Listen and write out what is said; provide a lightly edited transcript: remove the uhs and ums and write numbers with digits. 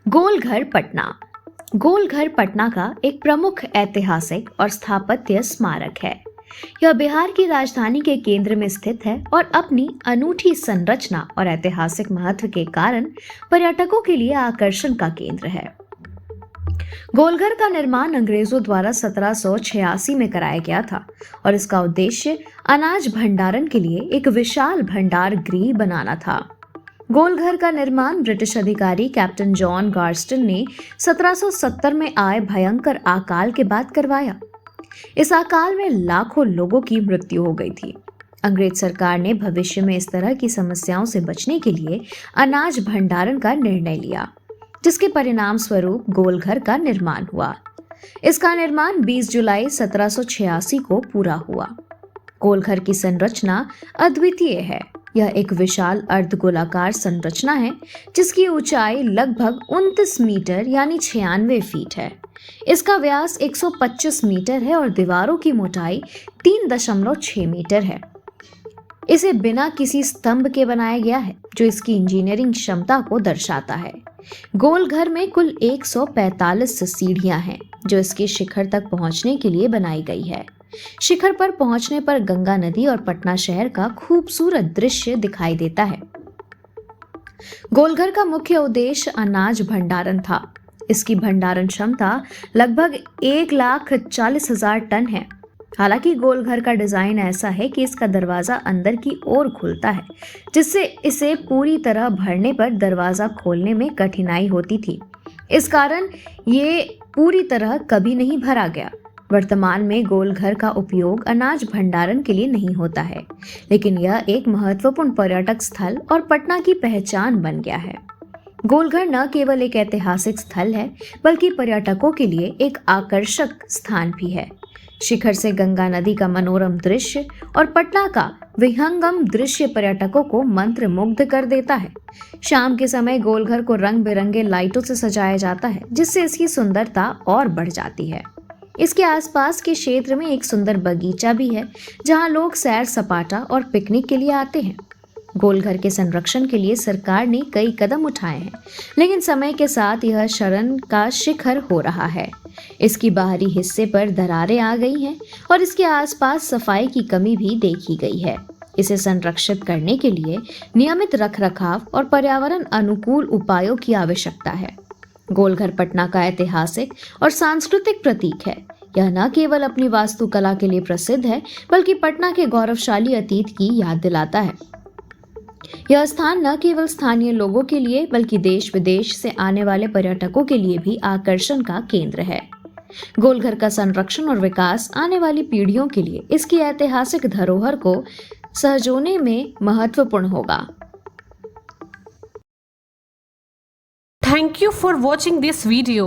गोलघर पटना। गोलघर पटना का एक प्रमुख ऐतिहासिक और स्थापत्य स्मारक है। यह बिहार की राजधानी के केंद्र में स्थित है और अपनी अनूठी संरचना और ऐतिहासिक महत्व के कारण पर्यटकों के लिए आकर्षण का केंद्र है। गोलघर का निर्माण अंग्रेजों द्वारा 1786 में कराया गया था और इसका उद्देश्य अनाज भंडारण के लिए एक विशाल भंडार गृह बनाना था। गोलघर का निर्माण ब्रिटिश अधिकारी कैप्टन जॉन गार्स्टन ने 1770 में आए भयंकर अकाल के बाद करवाया। इस अकाल में लाखों लोगों की मृत्यु हो गई थी। अंग्रेज सरकार ने भविष्य में इस तरह की समस्याओं से बचने के लिए अनाज भंडारण का निर्णय लिया, जिसके परिणाम स्वरूप गोलघर का निर्माण हुआ। इसका निर्माण 20 जुलाई 1786 को पूरा हुआ। गोलघर की संरचना अद्वितीय है। यह एक विशाल अर्धगोलाकार संरचना है जिसकी ऊंचाई लगभग 29 मीटर यानी 96 फीट है। इसका व्यास 125 मीटर है और दीवारों की मोटाई 3.6 मीटर है। इसे बिना किसी स्तंभ के बनाया गया है, जो इसकी इंजीनियरिंग क्षमता को दर्शाता है। गोलघर में कुल 145 सीढ़ियां हैं, जो इसके शिखर तक पहुंचने के लिए बनाई गई है। शिखर पर पहुंचने पर गंगा नदी और पटना शहर का खूबसूरत दृश्य दिखाई देता है। गोलघर का मुख्य उद्देश्य अनाज भंडारण था। इसकी भंडारण क्षमता लगभग 1,40,000 टन है। हालांकि गोलघर का डिजाइन ऐसा है कि इसका दरवाजा अंदर की ओर खुलता है, जिससे इसे पूरी तरह भरने पर दरवाजा खोलने में कठिनाई होती थी। इस कारण ये पूरी तरह कभी नहीं भरा गया। वर्तमान में गोलघर का उपयोग अनाज भंडारण के लिए नहीं होता है, लेकिन यह एक महत्वपूर्ण पर्यटक स्थल और पटना की पहचान बन गया है। गोलघर न केवल एक ऐतिहासिक स्थल है, बल्कि पर्यटकों के लिए एक आकर्षक स्थान भी है। शिखर से गंगा नदी का मनोरम दृश्य और पटना का विहंगम दृश्य पर्यटकों को मंत्रमुग्ध कर देता है। शाम के समय गोलघर को रंग बिरंगे लाइटों से सजाया जाता है, जिससे इसकी सुंदरता और बढ़ जाती है। इसके आसपास के क्षेत्र में एक सुंदर बगीचा भी है, जहां लोग सैर सपाटा और पिकनिक के लिए आते हैं। गोलघर के संरक्षण के लिए सरकार ने कई कदम उठाए हैं, लेकिन समय के साथ यह शरण का शिखर हो रहा है। इसकी बाहरी हिस्से पर दरारें आ गई हैं और इसके आसपास सफाई की कमी भी देखी गई है। इसे संरक्षित करने के लिए नियमित रखरखाव और पर्यावरण अनुकूल उपायों की आवश्यकता है। गोलघर पटना का ऐतिहासिक और सांस्कृतिक प्रतीक है। यह न केवल अपनी वास्तुकला के लिए प्रसिद्ध है, बल्कि पटना के गौरवशाली अतीत की याद दिलाता है। यह स्थान न केवल स्थानीय लोगों के लिए, बल्कि देश विदेश से आने वाले पर्यटकों के लिए भी आकर्षण का केंद्र है। गोलघर का संरक्षण और विकास आने वाली पीढ़ियों के लिए इसकी ऐतिहासिक धरोहर को सजोने में महत्वपूर्ण होगा। Thank you for watching this video.